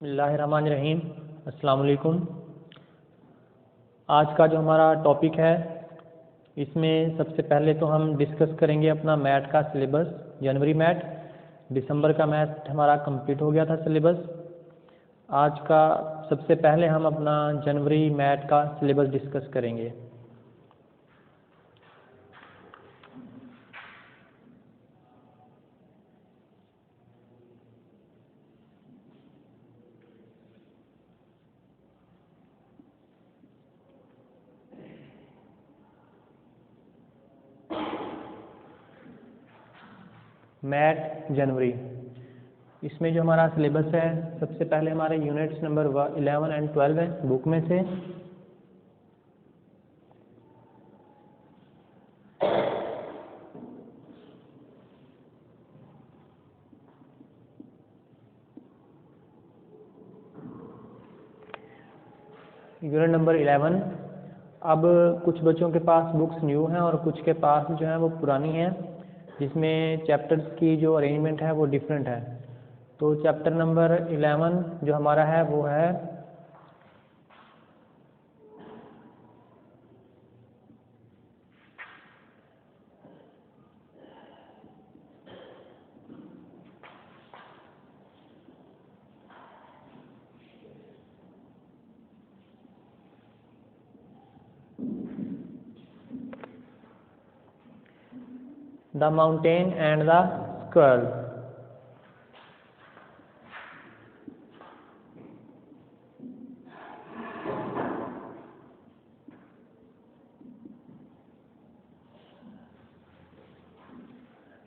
बिस्मिल्लाहिर्रहमानिर्रहीम। अस्सलाम वालेकुम। आज का जो हमारा टॉपिक है इसमें सबसे पहले तो हम डिस्कस करेंगे अपना मैथ का सिलेबस। जनवरी मैथ, दिसंबर का मैथ हमारा कंप्लीट हो गया था सिलेबस। आज का सबसे पहले हम अपना जनवरी मैथ का सिलेबस डिस्कस करेंगे। मैथ जनवरी, इसमें जो हमारा सिलेबस है सबसे पहले हमारे यूनिट्स नंबर 11 एंड 12 है बुक में से। Unit number 11। अब कुछ बच्चों के पास बुक्स न्यू हैं और कुछ के पास जो है वो पुरानी हैं, जिसमें चैप्टर्स की जो अरेंजमेंट है वो डिफरेंट है। तो चैप्टर नंबर 11 जो हमारा है वो है the mountain and the square.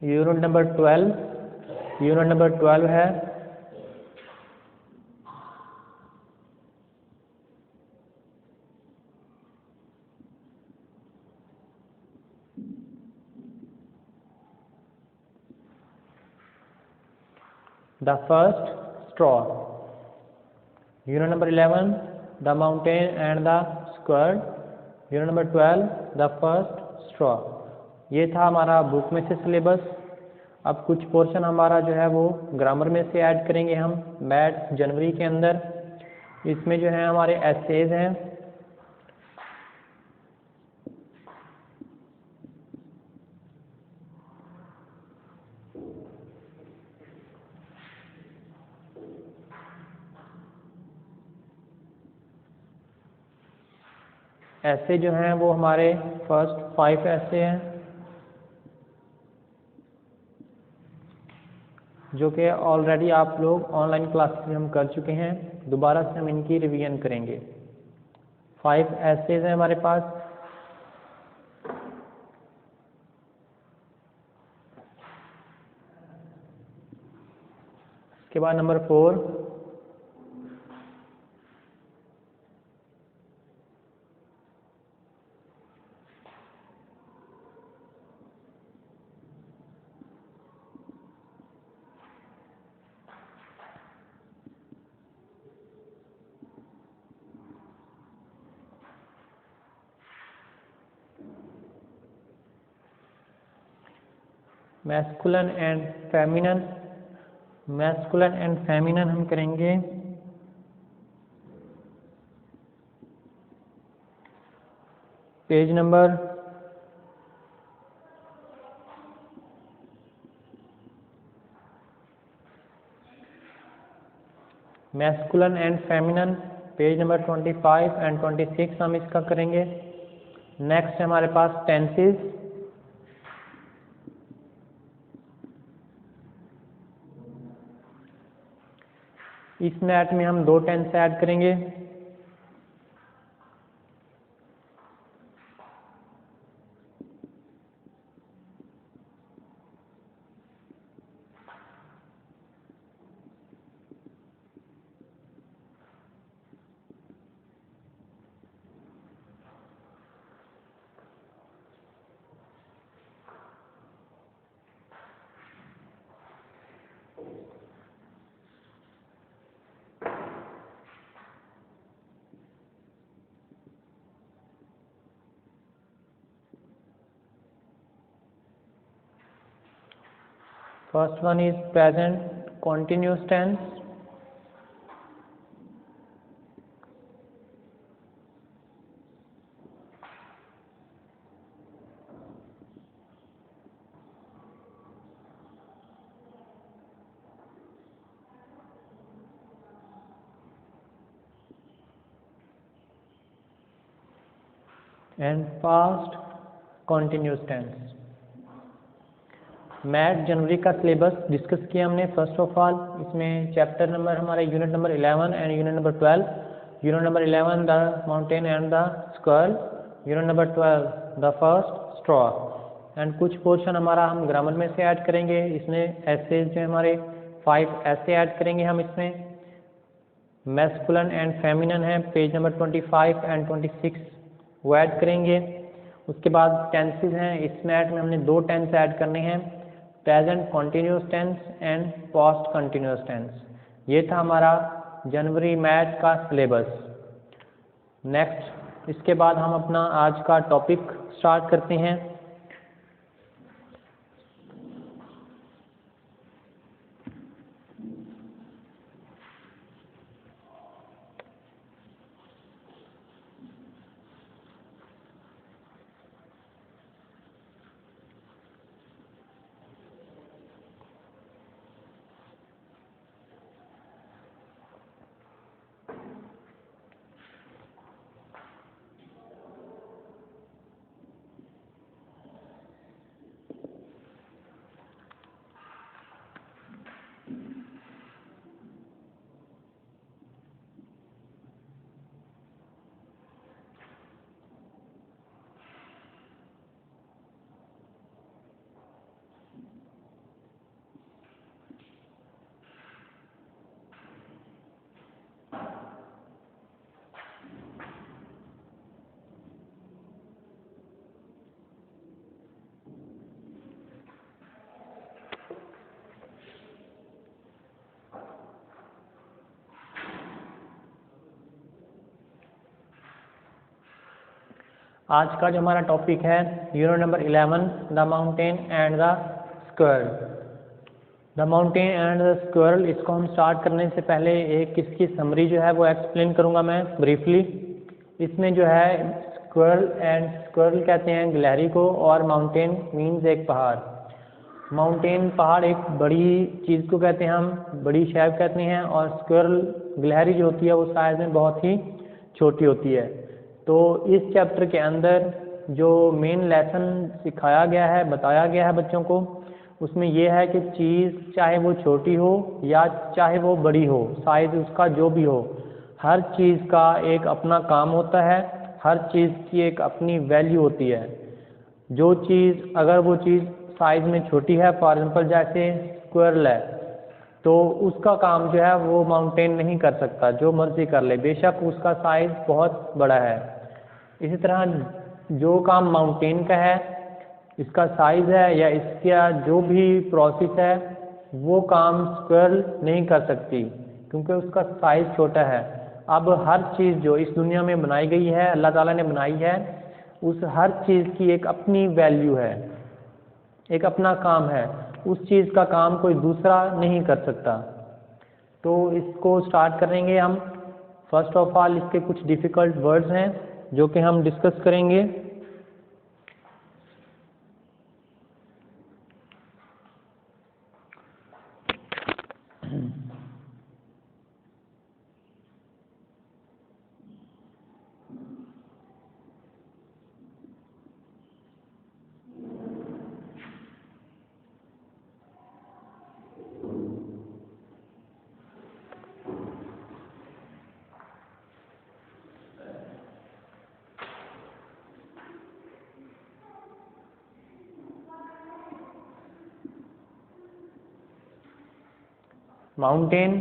Unit number 12 है the first straw. Unit number 11 the mountain and the square. Unit number 12 the first straw. ये था हमारा बुक में से सिलेबस। अब कुछ पोर्शन हमारा जो है वो ग्रामर में से ऐड करेंगे हम मैथ जनवरी के अंदर। इसमें जो है हमारे एसेज हैं, ऐसे जो हैं वो हमारे फर्स्ट 5 ऐसे हैं जो कि ऑलरेडी आप लोग ऑनलाइन क्लासेस में हम कर चुके हैं। दोबारा से हम इनकी रिवीजन करेंगे। 5 ऐसेज हैं हमारे पास। इसके बाद number 4 masculine and feminine. Masculine and feminine हम करेंगे पेज नंबर 25 एंड 26 हम इसका करेंगे। नेक्स्ट हमारे पास टेंसेस। इस मैथ में हम 2 टेंस ऐड करेंगे। First one is present continuous tense. and past continuous tense। Math जनवरी का सिलेबस डिस्कस किया हमने। फर्स्ट ऑफ ऑल इसमें चैप्टर नंबर हमारा unit number 11 and unit number 12। Unit number 11 the mountain and the square, unit number 12 the first straw. And कुछ portion हमारा हम grammar में से ऐड करेंगे। इसमें ऐसे जो हमारे 5 ऐसे ऐड करेंगे हम इसमें। मैस्कुलिन एंड फेमिनिन है, पेज नंबर 25 एंड 26 वो ऐड करेंगे। उसके बाद टेंसेस हैं, इस मैथ में हमने 2 टेंस ऐड करने हैं, present continuous tense and past continuous tense. ये था हमारा जनवरी मैथ का सिलेबस। नेक्स्ट इसके बाद हम अपना आज का टॉपिक स्टार्ट करते हैं। आज का जो हमारा टॉपिक है unit number 11 the mountain and the square. The mountain and the square, इसको हम स्टार्ट करने से पहले एक इसकी समरी जो है वो एक्सप्लेन करूंगा मैं ब्रीफली। इसमें जो है स्क्वायर एंड स्क्वायर कहते हैं गिलहरी को, और माउंटेन मीन्स एक पहाड़। माउंटेन पहाड़ एक बड़ी चीज़ को कहते हैं, हम बड़ी शय कहते हैं, और स्क्वायर गिलहरी जो होती है वो साइज में बहुत ही छोटी होती है। तो इस चैप्टर के अंदर जो मेन लेसन सिखाया गया है, बताया गया है बच्चों को, उसमें यह है कि चीज़ चाहे वो छोटी हो या चाहे वो बड़ी हो, साइज उसका जो भी हो, हर चीज़ का एक अपना काम होता है, हर चीज़ की एक अपनी वैल्यू होती है। जो चीज़ अगर वो चीज़ साइज में छोटी है, फॉर एग्जाम्पल जैसे स्क्वायर है, तो उसका काम जो है वो माउंटेन नहीं कर सकता, जो मर्जी कर ले, बेशक उसका साइज बहुत बड़ा है। इसी तरह जो काम माउंटेन का है, इसका साइज है या इसका जो भी प्रोसेस है, वो काम स्क्वायर नहीं कर सकती क्योंकि उसका साइज छोटा है। अब हर चीज़ जो इस दुनिया में बनाई गई है, अल्लाह ताला ने बनाई है, उस हर चीज़ की एक अपनी वैल्यू है, एक अपना काम है। उस चीज़ का काम कोई दूसरा नहीं कर सकता। तो इसको स्टार्ट करेंगे हम। फर्स्ट ऑफ ऑल इसके कुछ डिफ़िकल्ट वर्ड्स हैं जो कि हम डिस्कस करेंगे। माउंटेन,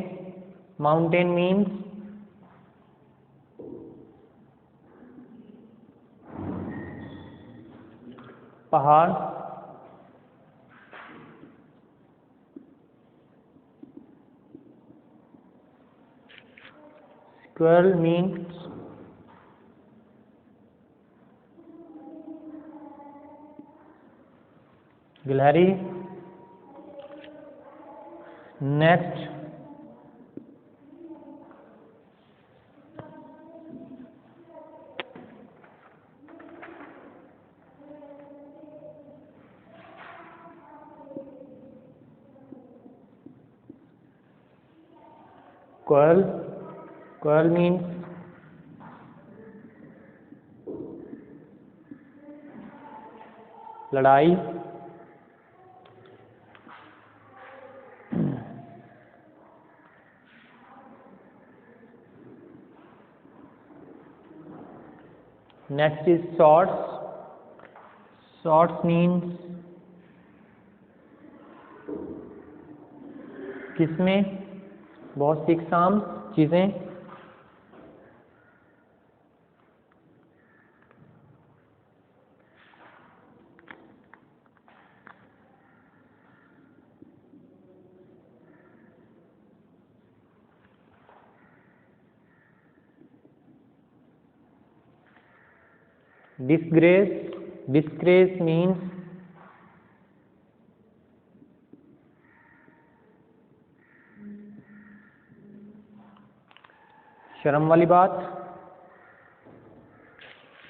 माउंटेन मीन्स पहाड़। स्क्वायर मीन्स गिलहरी। नेक्स्ट coil, coil means लड़ाई। Next is swords. Swords means किसमें बहुत सी एग्जाम चीज़ें। Disgrace. Disgrace means शर्म वाली बात।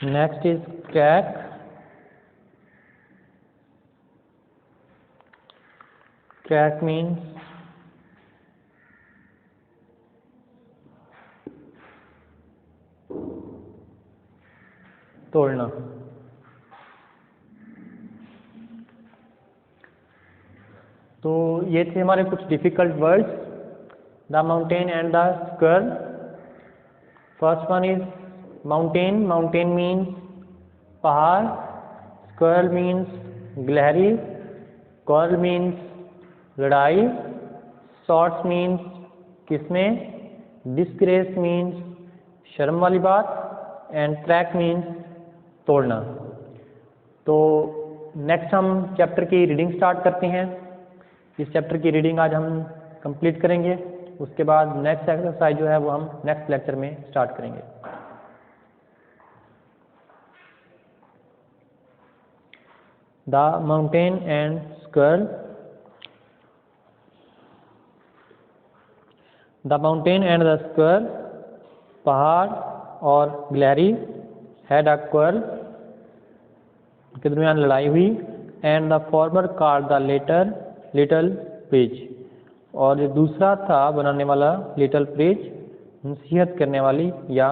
Next is crack. Crack means तोड़ना। तो ये थे हमारे कुछ difficult words. The mountain and the square. First one is mountain. Mountain means पहाड़। स्क्वायर मीन्स गिलहरी। कॉर्ल मीन्स लड़ाई। शॉर्ट्स मीन्स किसमें। डिस्ग्रेस मीन्स शर्म वाली बात। एंड क्रैक मीन्स तोड़ना। तो नेक्स्ट हम चैप्टर की रीडिंग स्टार्ट करते हैं। इस चैप्टर की रीडिंग आज हम कंप्लीट करेंगे। उसके बाद नेक्स्ट एक्सरसाइज जो है वो हम नेक्स्ट लेक्चर में स्टार्ट करेंगे। The mountain and square. The mountain and the square. पहाड़ और गिलहरी हैड अ क्वार्रल, के दरमियान लड़ाई हुई। And the former called the latter little prince, और जो दूसरा था बनाने वाला लिटल प्रिंस, नसीहत करने वाली या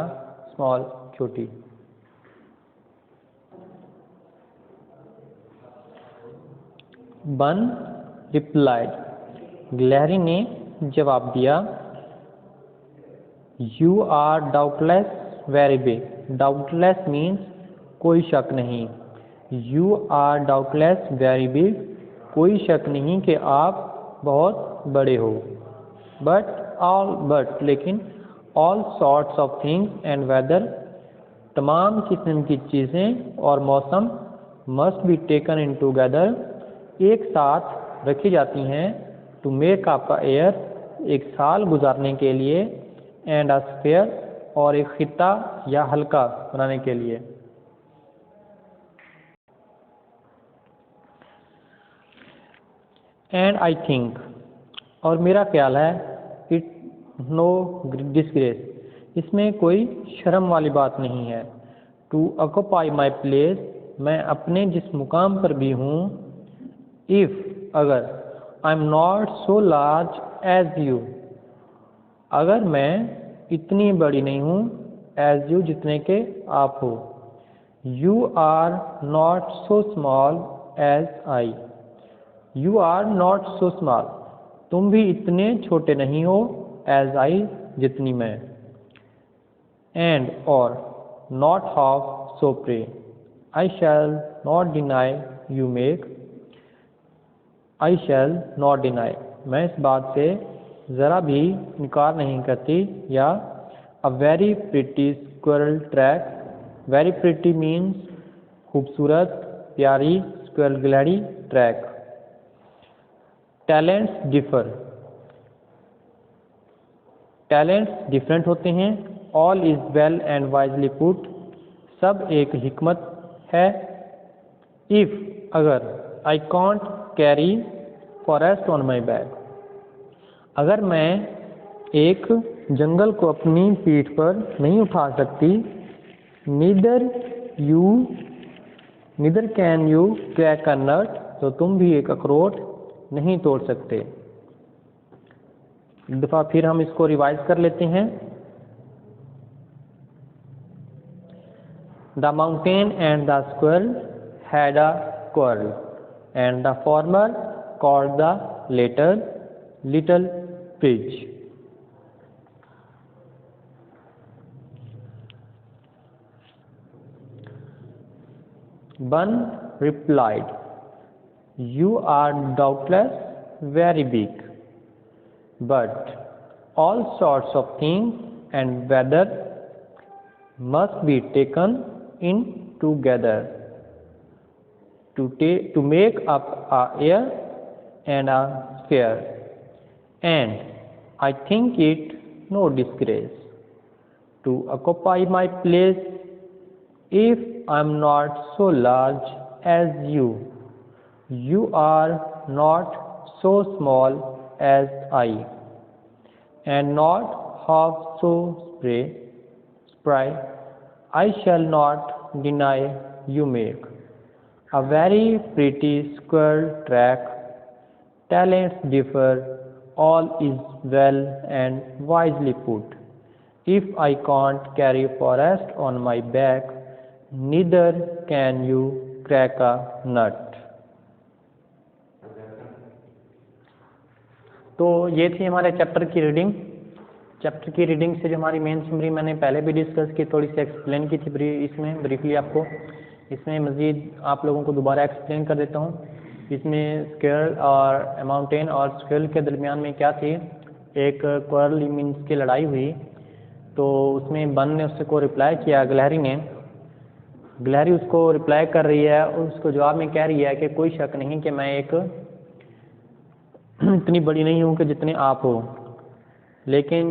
स्मॉल छोटी। वन रिप्लाइड, गिलहरी ने जवाब दिया, you are doubtless very big. Doubtless means कोई शक नहीं। You are doubtless very big, कोई शक नहीं कि आप बहुत बड़े हो। बट लेकिन all sorts of things and weather, तमाम किस्म की चीज़ें और मौसम, must be taken in together, एक साथ रखी जाती हैं, to make up a year, एक साल गुजारने के लिए, एंड अ स्फीयर, और एक खित्ता या हल्का बनाने के लिए। एंड आई थिंक, और मेरा ख्याल है, इट नो डिस्ग्रेस, इसमें कोई शर्म वाली बात नहीं है। टू ऑक्यूपाई माई प्लेस, मैं अपने जिस मुकाम पर भी हूँ, इफ़ अगर, I am not so large as you, अगर मैं इतनी बड़ी नहीं हूँ, एज यू जितने के आप हो। You are not so small as I, you are not so small, तुम भी इतने छोटे नहीं हो, एज आई जितनी मैं। एंड और not half so pray, I shall not deny you make, I shall not deny, मैं इस बात से ज़रा भी इनकार नहीं करती। या a very pretty squirrel track, very pretty means खूबसूरत, प्यारी, स्क्विरल गिलहरी, track. Talents differ, talents different होते हैं। All is well and wisely put, सब एक हिकमत है। इफ़ अगर, I can't carry forest on my back, अगर मैं एक जंगल को अपनी पीठ पर नहीं उठा सकती। Neither can you crack a nut, तो तुम भी एक अखरोट नहीं तोड़ सकते। एक दफ़ा फिर हम इसको रिवाइज कर लेते हैं। The mountain and the square had a squirrel, and the farmer caught the latter little fish. One replied, "You are doubtless very big, but all sorts of things and weather must be taken in together to make up a air and a sphere, and I think it no disgrace to occupy my place if I am not so large as you. You are not so small as I, and not half so spry. I shall not deny you make a very pretty squirrel track. Talents differ, all is well and wisely put. If I can't carry forest on my back, neither can you crack a nut." तो ये थी हमारे chapter की reading. Chapter की reading से जो हमारी main summary मैंने पहले भी डिस्कस की, थोड़ी सी एक्सप्लेन की थी इसमें ब्रीफली आपको। इसमें मज़ीद आप लोगों को दोबारा एक्सप्लेन कर देता हूँ। इसमें स्क्वेरल और माउंटेन और स्क्वेरल के दरमियान में क्या थी, एक क्वारल मीन्स की लड़ाई हुई, तो उसमें बन ने उसको रिप्लाई किया, गिलहरी ने। गिलहरी उसको रिप्लाई कर रही है और उसको जवाब में कह रही है कि कोई शक नहीं कि मैं एक इतनी बड़ी नहीं हूँ कि जितने आप हो, लेकिन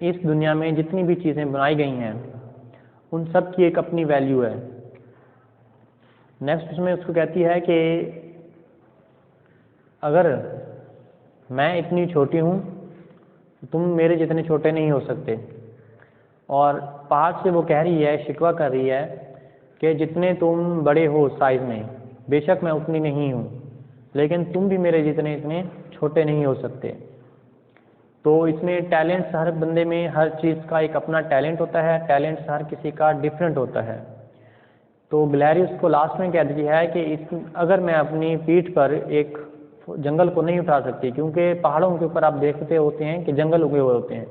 इस दुनिया में जितनी भी चीज़ें बनाई गई हैं उन सब की एक अपनी वैल्यू है। नेक्स्ट उसमें उसको कहती है कि अगर मैं इतनी छोटी हूँ तो तुम मेरे जितने छोटे नहीं हो सकते। और पहाड़ से वो कह रही है, शिकवा कर रही है कि जितने तुम बड़े हो साइज़ में, बेशक मैं उतनी नहीं हूँ, लेकिन तुम भी मेरे जितने इतने छोटे नहीं हो सकते। तो इसमें टैलेंट्स हर बंदे में, हर चीज़ का एक अपना टैलेंट होता है, टैलेंट्स हर किसी का डिफरेंट होता है। तो गिलहरी उसको लास्ट में कह दी है कि अगर मैं अपनी पीठ पर एक जंगल को नहीं उठा सकती, क्योंकि पहाड़ों के ऊपर आप देखते होते हैं कि जंगल उगे हुए होते हैं,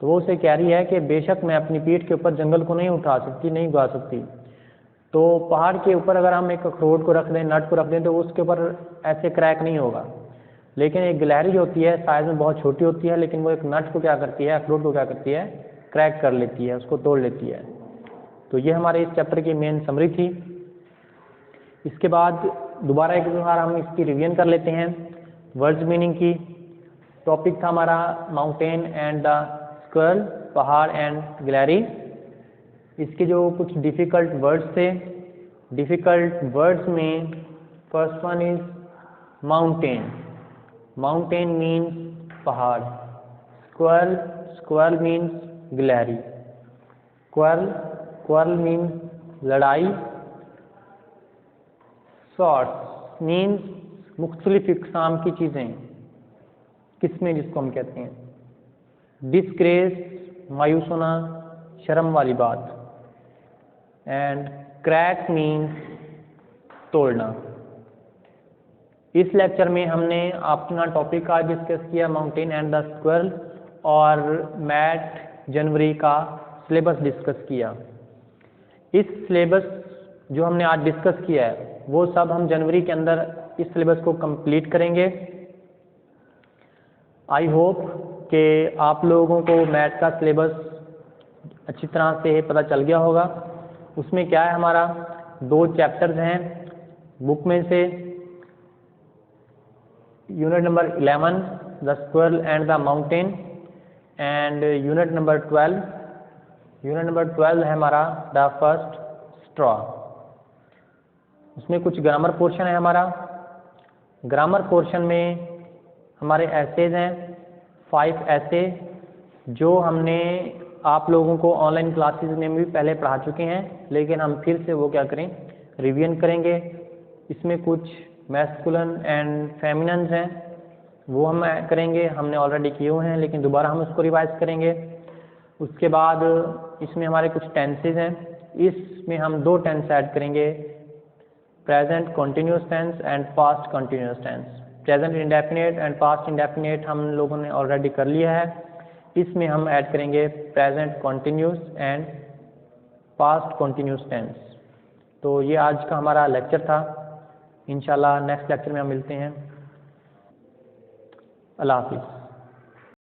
तो वो उसे कह रही है कि बेशक मैं अपनी पीठ के ऊपर जंगल को नहीं उठा सकती, नहीं उगा सकती। तो पहाड़ के ऊपर अगर हम एक अखरोट को रख दें, नट को रख दें, तो उसके ऊपर ऐसे क्रैक नहीं होगा। लेकिन एक गिलहरी जो होती है साइज़ में बहुत छोटी होती है, लेकिन वो एक नट को क्या करती है, अखरोट को क्या करती है, क्रैक कर लेती है, उसको तोड़ लेती है। तो ये हमारे इस चैप्टर की मेन समरी थी। इसके बाद दोबारा एक बार हम इसकी रिवीजन कर लेते हैं वर्ड्स मीनिंग की। टॉपिक था हमारा माउंटेन एंड द स्क्वेरल, पहाड़ एंड गिलहरी। इसके जो कुछ डिफ़िकल्ट वर्ड्स थे, डिफ़िकल्ट वर्ड्स में first one is mountain. Mountain means पहाड़। स्क्वेरल, स्क्वेरल मीन्स गिलहरी। क्वेरल, क्वेरल मीन्स लड़ाई। सॉर्ट्स मीन्स मुख्तलिफ इक़साम की चीज़ें, किस्में जिसको हम कहते हैं। डिस्ग्रेस, मायूस होना, शर्म वाली बात। एंड क्रैक मीन्स तोड़ना। इस लेक्चर में हमने अपना टॉपिक आज डिस्कस किया माउंटेन एंड द स्क्वेरल, और मैथ जनवरी का सिलेबस डिस्कस किया। इस सिलेबस जो हमने आज डिस्कस किया है वो सब हम जनवरी के अंदर इस सिलेबस को कंप्लीट करेंगे। आई होप कि आप लोगों को मैथ का सिलेबस अच्छी तरह से पता चल गया होगा। उसमें क्या है, हमारा 2 चैप्टर्स हैं बुक में से। Unit number 11 the squirrel and the mountain, and unit number 12 है हमारा द फर्स्ट स्ट्रॉ। उसमें कुछ ग्रामर पोर्शन है हमारा। ग्रामर पोर्शन में हमारे एसेज हैं 5 ऐसे, जो हमने आप लोगों को ऑनलाइन क्लासेस में भी पहले पढ़ा चुके हैं, लेकिन हम फिर से वो क्या करें, रिवीजन करेंगे। इसमें कुछ मैस्कुलिन एंड फेमिनिन्स हैं, वो हम करेंगे, हमने ऑलरेडी किए हुए हैं, लेकिन दोबारा हम उसको रिवाइज करेंगे। उसके बाद इसमें हमारे कुछ टेंसेज हैं, इसमें हम 2 टेंस ऐड करेंगे, present continuous tense and past continuous tense. Present indefinite and past indefinite हम लोगों ने ऑलरेडी कर लिया है। इसमें हम ऐड करेंगे present continuous and past continuous tense. तो ये आज का हमारा लेक्चर था। इंशाल्लाह नेक्स्ट लेक्चर में हम मिलते हैं। अल्लाह हाफिज़।